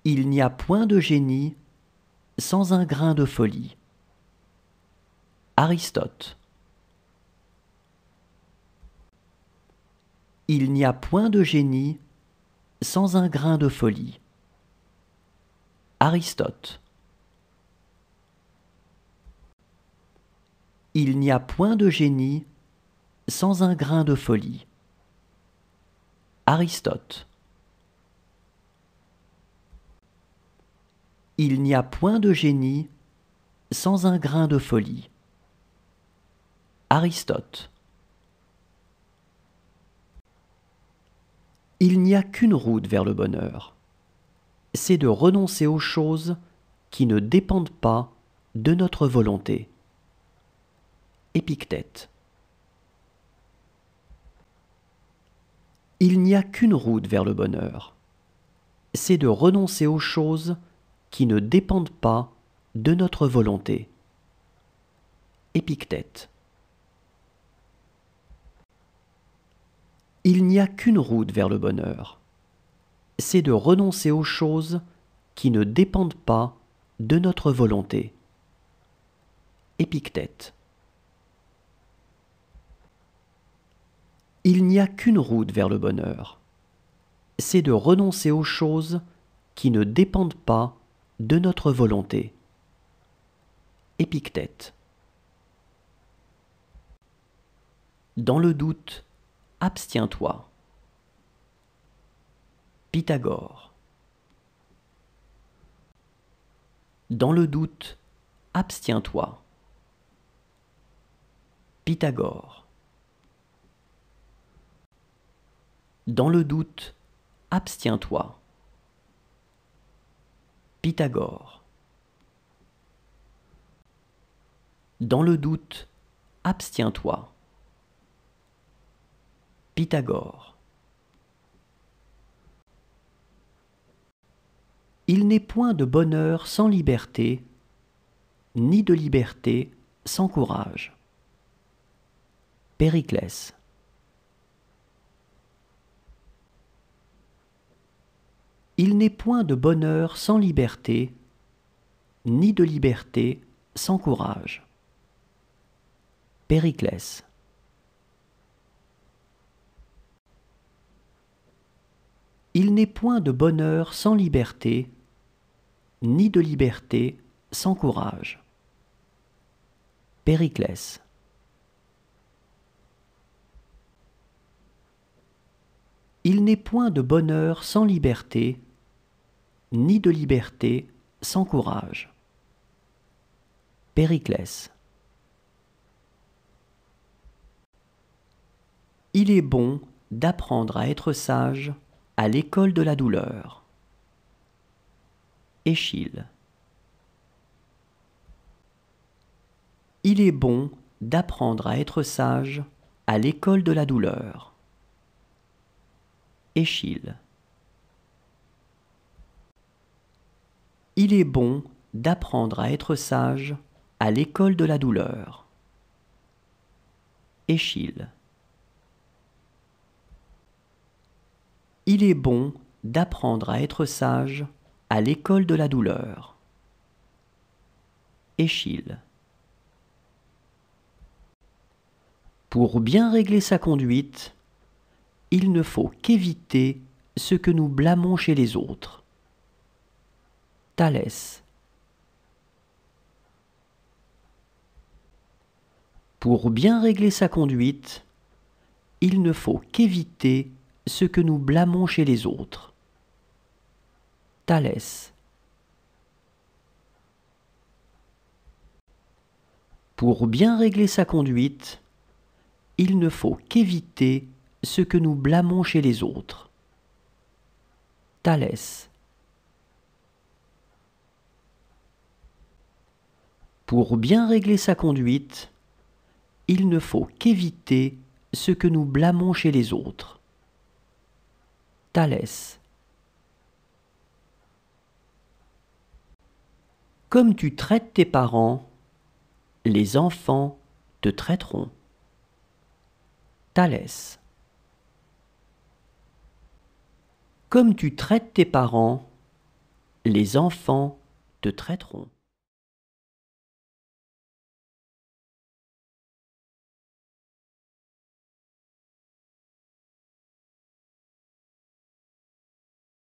Il n'y a point de génie sans un grain de folie. Aristote. Il n'y a point de génie sans un grain de folie. Aristote. Il n'y a point de génie sans un grain de folie. Aristote. Il n'y a point de génie sans un grain de folie. Aristote. Il n'y a qu'une route vers le bonheur, c'est de renoncer aux choses qui ne dépendent pas de notre volonté. Épictète. Il n'y a qu'une route vers le bonheur, c'est de renoncer aux choses qui ne dépendent pas de notre volonté. Épictète. Il n'y a qu'une route vers le bonheur, c'est de renoncer aux choses qui ne dépendent pas de notre volonté. Épictète. Il n'y a qu'une route vers le bonheur, c'est de renoncer aux choses qui ne dépendent pas de notre volonté. Épictète. Dans le doute, abstiens-toi. Pythagore. Dans le doute, abstiens-toi. Pythagore. Dans le doute, abstiens-toi. Pythagore. Dans le doute, abstiens-toi. Pythagore. Il n'est point de bonheur sans liberté, ni de liberté sans courage. Périclès. Il n'est point de bonheur sans liberté, ni de liberté sans courage. Périclès. Il n'est point de bonheur sans liberté, ni de liberté sans courage. Périclès. Il n'est point de bonheur sans liberté, ni de liberté sans courage. Périclès. Il est bon d'apprendre à être sage à l'école de la douleur. Échille. Il est bon d'apprendre à être sage à l'école de la douleur. Échille. Il est bon d'apprendre à être sage à l'école de la douleur. Échille. Il est bon d'apprendre à être sage à l'école de la douleur. Échille. Pour bien régler sa conduite, il ne faut qu'éviter ce que nous blâmons chez les autres. Thalès. Pour bien régler sa conduite, il ne faut qu'éviter ce que nous blâmons chez les autres. Thalès. Pour bien régler sa conduite, il ne faut qu'éviter ce que nous blâmons chez les autres. Thalès. Pour bien régler sa conduite, il ne faut qu'éviter ce que nous blâmons chez les autres. Thalès. Comme tu traites tes parents, les enfants te traiteront. Thalès. Comme tu traites tes parents, Les enfants te traiteront.